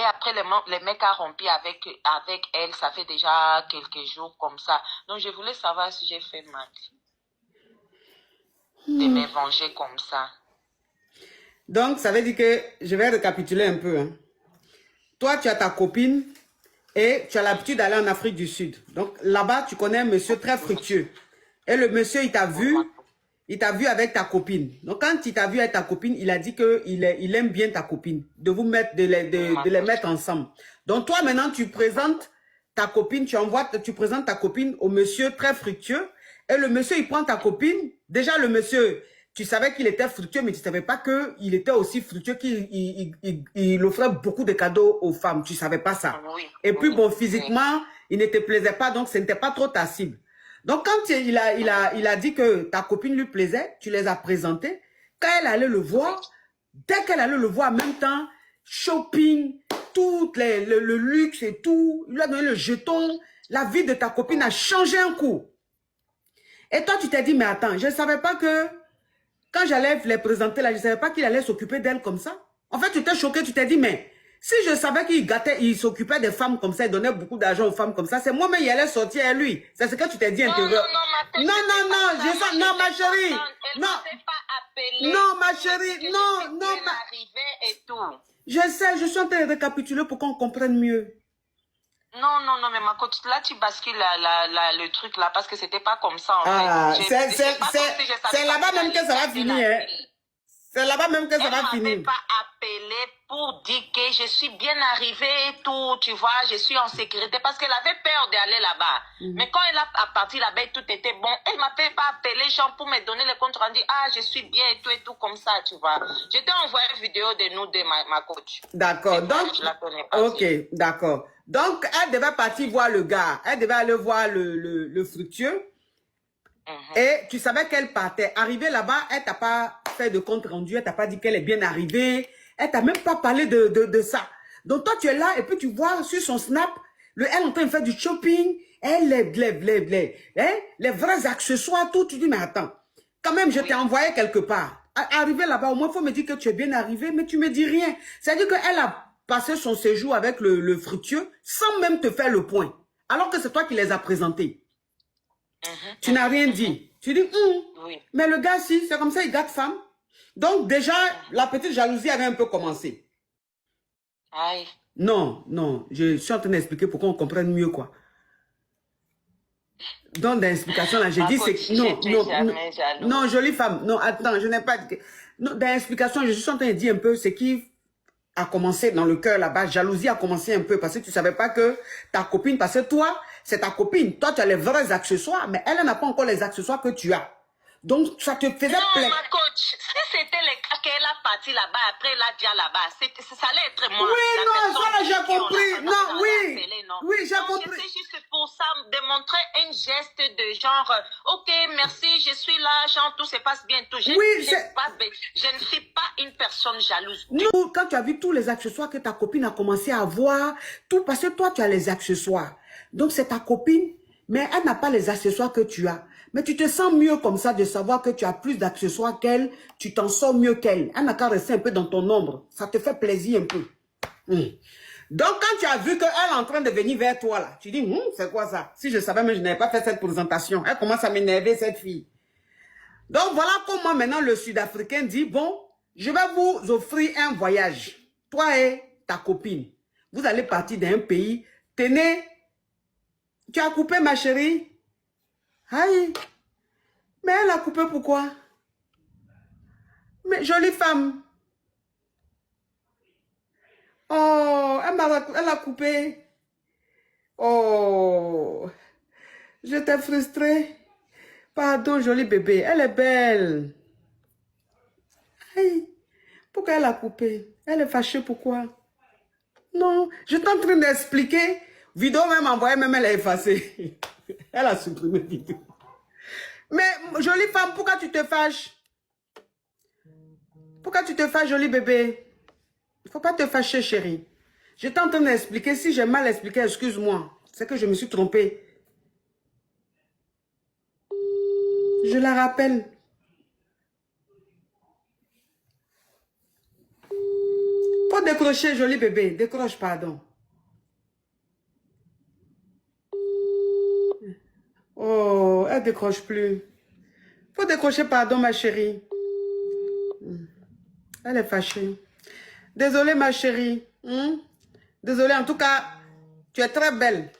Et après, les mecs a rompu avec elle. Ça fait déjà quelques jours comme ça. Donc, je voulais savoir si j'ai fait mal de me venger comme ça. Donc, ça veut dire que, je vais récapituler un peu. Hein. Toi, tu as ta copine et tu as l'habitude d'aller en Afrique du Sud. Donc, là-bas, tu connais un monsieur très fructueux. Et le monsieur, il t'a vu avec ta copine. Donc, quand il t'a vu avec ta copine, il a dit qu'il aime bien ta copine, de vous mettre, de les mettre ensemble. Donc, toi, maintenant, tu présentes ta copine, tu présentes ta copine au monsieur très fructueux. Et le monsieur, il prend ta copine. Déjà, le monsieur, tu savais qu'il était fructueux, mais tu ne savais pas qu'il était aussi fructueux, qu'il offrait beaucoup de cadeaux aux femmes. Tu ne savais pas ça. Oui, Et puis, oui, bon, physiquement, il ne te plaisait pas, donc ce n'était pas trop ta cible. Donc, quand il a dit que ta copine lui plaisait, tu les as présentées. Quand elle allait le voir, dès qu'elle allait le voir en même temps, shopping, tout le luxe et tout, il lui a donné le jeton, la vie de ta copine a changé un coup. Et toi, tu t'es dit, mais attends, je ne savais pas que quand j'allais les présenter là, je ne savais pas qu'il allait s'occuper d'elle comme ça. En fait, tu t'es choqué, tu t'es dit, mais si je savais qu'il gâtait, il s'occupait des femmes comme ça, il donnait beaucoup d'argent aux femmes comme ça, c'est moi-même, il allait sortir à lui. C'est ce que tu t'es dit intérieur. Non, ma chérie. Non, ma chérie. Non. Et tout. Je sais, je suis en train de récapituler pour qu'on comprenne mieux. Non, mais ma coach, là, tu bascules le truc là, parce que c'était pas comme ça, en fait. C'est là-bas même que ça va finir, hein. C'est là-bas même que ça va finir. Elle m'avait pas appelé pour dire que je suis bien arrivée et tout, tu vois, je suis en sécurité, parce qu'elle avait peur d'aller là-bas. Mais quand elle a parti là-bas et tout était bon, elle m'avait pas appelé, genre, pour me donner le compte rendu, ah, je suis bien et tout, comme ça, tu vois. Je t'ai envoyé une vidéo de nous, de ma coach. D'accord, donc, je la connais pas. Ok, d'accord. Donc, elle devait partir voir le gars, elle devait aller voir le fructueux. Et tu savais qu'elle partait. Arrivée là-bas, elle t'a pas fait de compte rendu, elle t'a pas dit qu'elle est bien arrivée, elle t'a même pas parlé de ça. Donc toi, tu es là et puis tu vois sur son snap, elle est en train de faire du shopping, elle les vrais accessoires, tout. Tu dis, mais attends, quand même, je t'ai envoyé quelque part. Arrivé là-bas, au moins, il faut me dire que tu es bien arrivé, mais tu me dis rien. C'est-à-dire qu'elle a passé son séjour avec le fructueux sans même te faire le point. Alors que c'est toi qui les as présentés. Tu n'as rien dit. Tu dis, mais le gars, si, c'est comme ça, il gâte femme. Donc, déjà, la petite jalousie avait un peu commencé. Aïe. Non, je suis en train d'expliquer pour qu'on comprenne mieux, quoi. Donc, dans l'explication, là, j'ai dit, c'est... Non, jolie femme. Non, attends, je n'ai pas... Non, dans l'explication, je suis en train de dire un peu ce qui a commencé dans le cœur là-bas. Jalousie a commencé un peu parce que tu ne savais pas que ta copine, parce que toi, c'est ta copine. Toi, tu as les vrais accessoires, mais elle n'a pas encore les accessoires que tu as. Donc, ça te faisait plaisir. Non, ma coach, si c'était le cas qu'elle a parti là-bas, après elle a déjà là-bas, ça allait être moi. Oui, non, ça j'ai compris. Non, oui, j'ai compris. C'est juste pour ça, démontrer un geste de genre, ok, merci, je suis là, genre, tout se passe bien, tout. Je ne suis pas une personne jalouse. Non, quand tu as vu tous les accessoires que ta copine a commencé à avoir, tout, parce que toi, tu as les accessoires. Donc, c'est ta copine, mais elle n'a pas les accessoires que tu as. Mais tu te sens mieux comme ça de savoir que tu as plus d'accessoires qu'elle, tu t'en sors mieux qu'elle. Elle n'a qu'à rester un peu dans ton ombre. Ça te fait plaisir un peu. Donc, quand tu as vu qu'elle est en train de venir vers toi, là, tu dis, c'est quoi ça? Si je savais, mais je n'avais pas fait cette présentation. Elle commence à m'énerver, cette fille. Donc, voilà comment maintenant le Sud-Africain dit, bon, je vais vous offrir un voyage. Toi et ta copine. Vous allez partir d'un pays. Tenez, tu as coupé ma chérie? Aïe, mais elle a coupé pourquoi? Mais jolie femme. Oh, elle a coupé. Oh, j'étais frustrée. Pardon, joli bébé, elle est belle. Aïe, pourquoi elle a coupé? Elle est fâchée, pourquoi? Non, je suis en train d'expliquer. Vidéo même envoyée, même elle a effacé. Elle a supprimé vidéo. Mais, jolie femme, pourquoi tu te fâches? Pourquoi tu te fâches, joli bébé? Il ne faut pas te fâcher, chérie. Je suis en train d'expliquer. Si j'ai mal expliqué, excuse-moi. C'est que je me suis trompée. Je la rappelle. Faut décrocher, joli bébé. Décroche, pardon. Oh, elle décroche plus. Faut décrocher, pardon, ma chérie. Elle est fâchée. Désolée, ma chérie. Désolée, en tout cas, tu es très belle.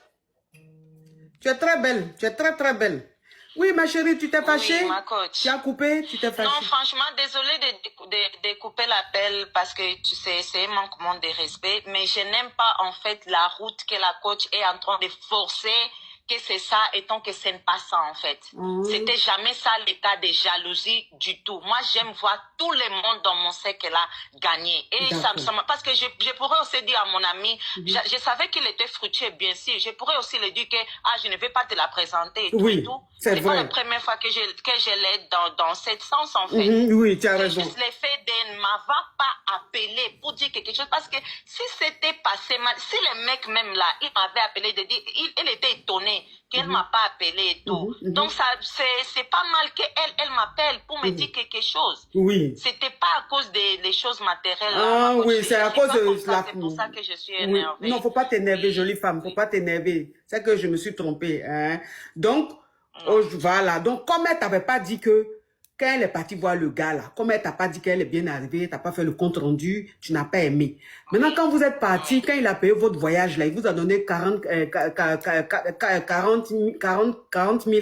Tu es très belle. Tu es très, très belle. Oui, ma chérie, tu t'es fâchée? Oui, ma coach. Tu as coupé, tu t'es fâchée? Non, franchement, désolée de couper l'appel parce que tu sais, c'est un manquement de respect. Mais je n'aime pas, en fait, la route que la coach est en train de forcer, que c'est ça, étant que ce n'est pas ça, en fait. C'était jamais ça le cas de jalousie du tout. Moi, j'aime voir tout le monde dans mon cercle-là gagner. Et ça parce que je pourrais aussi dire à mon ami, je savais qu'il était fruitier, bien sûr. Je pourrais aussi lui dire que je ne vais pas te la présenter et tout et tout. C'est pas la première fois que je l'aide dans cette sens, en fait. Oui, tu as raison. Juste le fait de ne m'avoir pas appelé pour dire quelque chose. Parce que si c'était passé mal, si le mec même là, il m'avait appelé, de dire, il était étonné qu'elle m'a pas appelé et tout. Donc, c'est pas mal qu'elle m'appelle pour me dire quelque chose. Oui. C'était pas à cause des choses matérielles. Ah oui, c'est à cause de cela. C'est pour ça que je suis énervée. Non, faut pas t'énerver, jolie femme. Faut pas t'énerver. C'est que je me suis trompée. Hein. Donc, voilà. Donc, comme elle t'avait pas dit que quand elle est partie voir le gars là, comme elle t'a pas dit qu'elle est bien arrivée, t'as pas fait le compte rendu, tu n'as pas aimé. Maintenant, quand vous êtes parti, quand il a payé votre voyage là, il vous a donné 40 000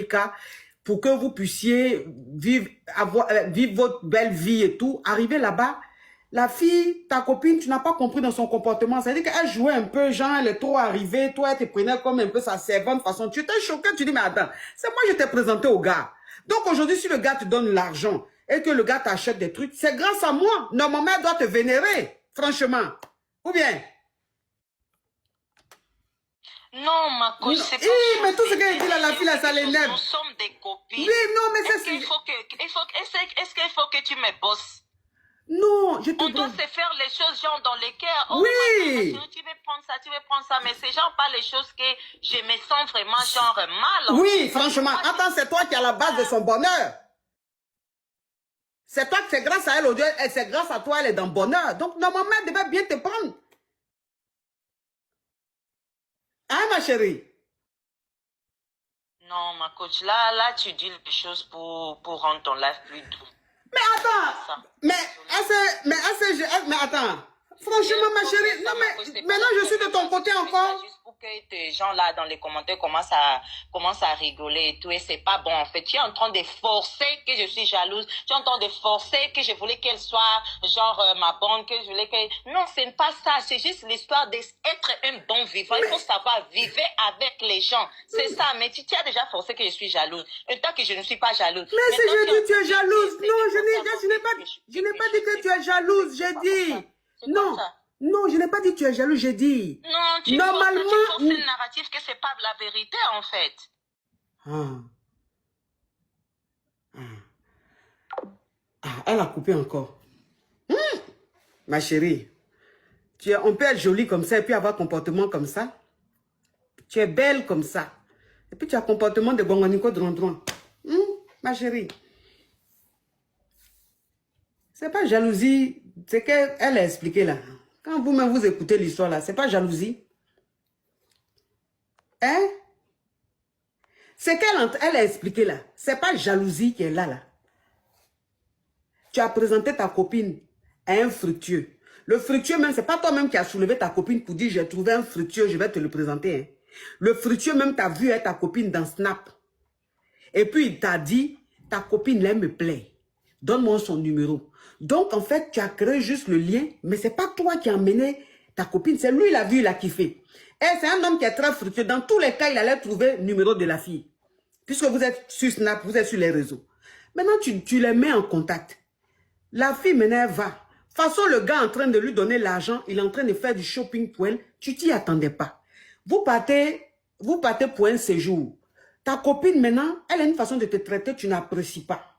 cas pour que vous puissiez vivre votre belle vie et tout. Arriver là-bas, la fille, ta copine, tu n'as pas compris dans son comportement. C'est-à-dire qu'elle jouait un peu, genre, elle est trop arrivée, toi, elle te prenait comme un peu sa servante façon. Tu étais choqué, tu dis, mais attends, c'est moi, je t'ai présenté au gars. Donc aujourd'hui, si le gars te donne l'argent et que le gars t'achète des trucs, c'est grâce à moi. Normalement, elle doit te vénérer, franchement. Ou bien? Non, ma coach, c'est pas mais tout ce qu'elle dit là, la fille, là, ça l'énerve. Nous sommes des copines. Oui, non, mais c'est... Est-ce qu'il faut que tu me bosses? Non, je te On doit se faire les choses genre dans les cœurs. Oui. Tu veux prendre ça, mais c'est genre pas les choses que je me sens vraiment genre mal. Oui, franchement. Attends, c'est toi qui es à la base de son bonheur. C'est toi, c'est grâce à elle, c'est grâce à toi, elle est dans le bonheur. Donc, normalement, elle devait bien te prendre. Hein, ma chérie? Non, ma coach, là, tu dis les choses pour rendre ton life plus doux. Mais attends, mais attends, franchement, ma chérie, non, mais maintenant je suis de ton côté encore. Juste pour que tes gens là dans les commentaires commencent à rigoler et tout, et c'est pas bon en fait. Tu es en train de forcer que je suis jalouse, tu es en train de forcer que je voulais qu'elle soit genre ma bonne, que je voulais qu'elle... Non, ce n'est pas ça, c'est juste l'histoire d'être un bon vivant. Il faut savoir vivre avec les gens, c'est ça, mais tu as déjà forcé que je suis jalouse. Et toi que je ne suis pas jalouse. Mais si je dis tu es jalouse, non, je n'ai pas dit que tu es jalouse, j'ai dit. Non, non, je n'ai pas dit que tu es jaloux, j'ai dit. Non, tu normalement, forces le narratif que c'est pas la vérité en fait. Elle a coupé encore. Ma chérie, on peut être jolie comme ça et puis avoir un comportement comme ça. Tu es belle comme ça. Et puis tu as un comportement de bonganico de rondron. Ma chérie. C'est pas jalousie, c'est qu'elle a expliqué là. Quand vous-même vous écoutez l'histoire là, c'est pas jalousie. Hein? C'est qu'elle a expliqué là. C'est pas jalousie qui est là. Tu as présenté ta copine à un fructueux. Le fructueux même, c'est pas toi-même qui as soulevé ta copine pour dire j'ai trouvé un fructueux, je vais te le présenter. Hein. Le fructueux même t'a vu être ta copine dans Snap. Et puis il t'a dit, ta copine là, elle me plaît. Donne-moi son numéro. Donc, en fait, tu as créé juste le lien, mais ce n'est pas toi qui as emmené ta copine. C'est lui, il a vu, il a kiffé. Et c'est un homme qui est très fructueux. Dans tous les cas, il allait trouver le numéro de la fille. Puisque vous êtes sur Snap, vous êtes sur les réseaux. Maintenant, tu les mets en contact. La fille, maintenant, elle va. De toute façon, le gars est en train de lui donner l'argent, il est en train de faire du shopping pour elle. Tu t'y attendais pas. Vous partez pour un séjour. Ta copine, maintenant, elle a une façon de te traiter, tu n'apprécies pas.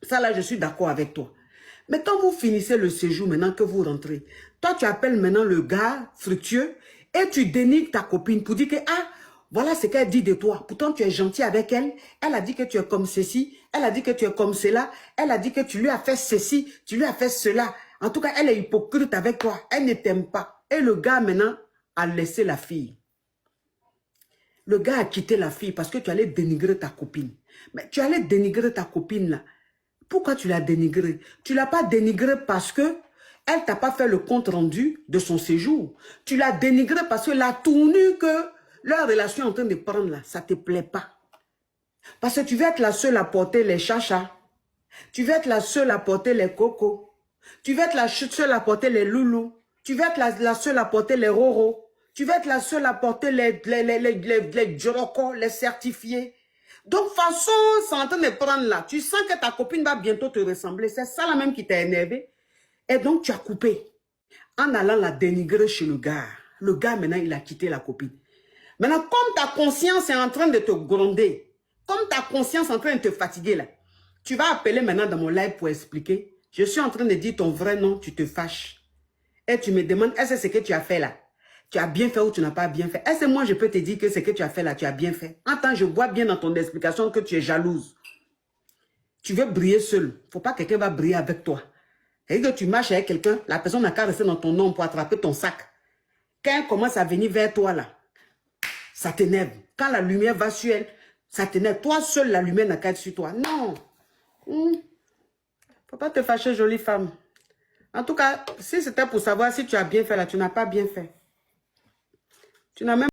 Ça, là, je suis d'accord avec toi. Mais quand vous finissez le séjour, maintenant que vous rentrez, toi, tu appelles maintenant le gars fructueux et tu dénigres ta copine pour dire que, voilà ce qu'elle dit de toi. Pourtant, tu es gentil avec elle. Elle a dit que tu es comme ceci. Elle a dit que tu es comme cela. Elle a dit que tu lui as fait ceci, tu lui as fait cela. En tout cas, elle est hypocrite avec toi. Elle ne t'aime pas. Et le gars, maintenant, a laissé la fille. Le gars a quitté la fille parce que tu allais dénigrer ta copine. Mais tu allais dénigrer ta copine, là. Pourquoi tu l'as dénigrée? Tu ne l'as pas dénigrée parce que elle t'a pas fait le compte rendu de son séjour. Tu l'as dénigrée parce que la tournure que leur relation est en train de prendre, là, ça ne te plaît pas. Parce que tu veux être la seule à porter les chachas. Tu veux être la seule à porter les cocos. Tu veux être la seule à porter les loulous. Tu veux être la seule à porter les roros. Tu veux être la seule à porter les djorokos, les certifiés. Donc, façon, c'est en train de prendre là. Tu sens que ta copine va bientôt te ressembler. C'est ça la même qui t'a énervé. Et donc, tu as coupé. En allant la dénigrer chez le gars. Le gars, maintenant, il a quitté la copine. Maintenant, comme ta conscience est en train de te gronder, comme ta conscience est en train de te fatiguer là, tu vas appeler maintenant dans mon live pour expliquer. Je suis en train de dire ton vrai nom, tu te fâches. Et tu me demandes, est-ce que ce que tu as fait là, tu as bien fait ou tu n'as pas bien fait? Est-ce que moi je peux te dire que ce que tu as fait là, tu as bien fait? En tant que je vois bien dans ton explication que tu es jalouse. Tu veux briller seul. Il ne faut pas que quelqu'un va briller avec toi. Et que tu marches avec quelqu'un, la personne n'a qu'à rester dans ton ombre pour attraper ton sac. Quand elle commence à venir vers toi là, ça t'énerve. Quand la lumière va sur elle, ça t'énerve. Toi seul, la lumière n'a qu'à être sur toi. Non. Faut pas te fâcher, jolie femme. En tout cas, si c'était pour savoir si tu as bien fait là, tu n'as pas bien fait. Tu n'as même